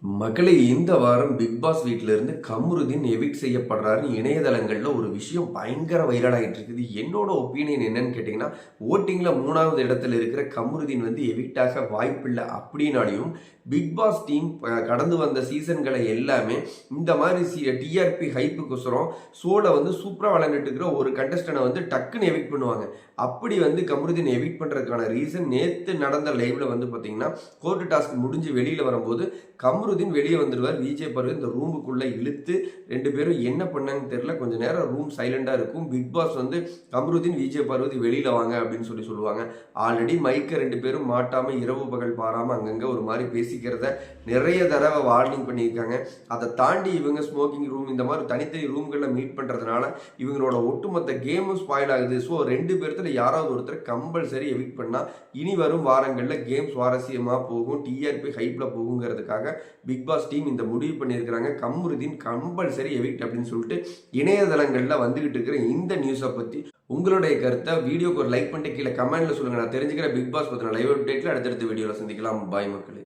மகளே இந்த வாரம் பிக் பாஸ் வீட்ல இருந்து கம்ருதீன் எவிக்ட் செய்யப்படுறாருன்னு இணையதளங்கள்ல ஒரு விஷயம் பயங்கர வைரல் ஆகிட்டு இருக்குது. என்னோட ஒப்பீனியன் என்னன்னு கேட்டிங்கன்னா, ஓட்டிங்ல 3வது இடத்துல இருக்கிற கம்ருதீன் வந்து எவிக்ட் ஆக வாய்ப்பில்லை அப்படின்னாலையும் பிக் பாஸ் டீம் கடந்து வந்த சீசன்களை எல்லாமே இந்த மாதிரி டிஆர்பி ஹைப்புக்கொசரம் ஷோவில் வந்து சூப்பராக விளையாண்டுட்டு இருக்கிற ஒரு கண்டஸ்டனை வந்து டக்குன்னு எவிக்ட் பண்ணுவாங்க. அப்படி வந்து கம்ருதீன் எவிக்ட் பண்ணுறதுக்கான ரீசன் நேற்று நடந்த லைவ்ல வந்து பார்த்தீங்கன்னா, கோர்ட் டாஸ்க் முடிஞ்சு வெளியில் வரும்போது கம்ருதீன் வெளியே வந்துடுவார். விஜய் பார்வதி இந்த ரூமுக்குள்ளே இழுத்து 2 பேரும் என்ன பண்ணாங்கன்னு தெரியல. கொஞ்ச நேரம் ரூம் சைலண்டாக இருக்கும். பிக் பாஸ் வந்து கம்ருதீன் விஜய் பார்வதி வெளியில் வாங்க அப்படின்னு சொல்லுவாங்க. ஆல்ரெடி மைக்கை 2 பேரும் மாட்டாமல் இரவு பகல் பாராமல் அங்கங்கே ஒரு மாதிரி பேசிக்கிறத நிறைய தடவை வார்னிங் பண்ணியிருக்காங்க. அதை தாண்டி இவங்க ஸ்மோக்கிங் ரூம் இந்த மாதிரி தனித்தனி ரூம்களில் மீட் பண்ணுறதுனால இவங்களோட ஒட்டுமொத்த கேமும் ஸ்பாயில் ஆகுது. ஸோ 2 பேர்த்துல யாராவது ஒருத்தர் கம்பல்சரி எவிக்ட் பண்ணால் இனி வரும் வாரங்களில் கேம் சுவாரஸ்யமாக போகும், டிஆர்பி ஹைப்பில் போகுங்கிறதுக்காக பிக் பாஸ் டீம் இந்த முடிவு பண்ணியிருக்கிறாங்க. கம்ருதீன் கம்பல்சரி எவிக்ட் அப்படின்னு சொல்லிட்டு இணையதளங்களில் வந்துகிட்டு இருக்கிற இந்த நியூஸை பற்றி உங்களுடைய கருத்தை வீடியோக்கு ஒரு லைக் பண்ணிட்டு கீழே கமெண்ட்ல சொல்லுங்க. நான் தெரிஞ்சுக்கிற பிக் பாஸ் பற்றின லைவ் அப்டேட்ல அடுத்தடுத்த வீடியோவில் சந்திக்கலாம். பாய் மக்களே.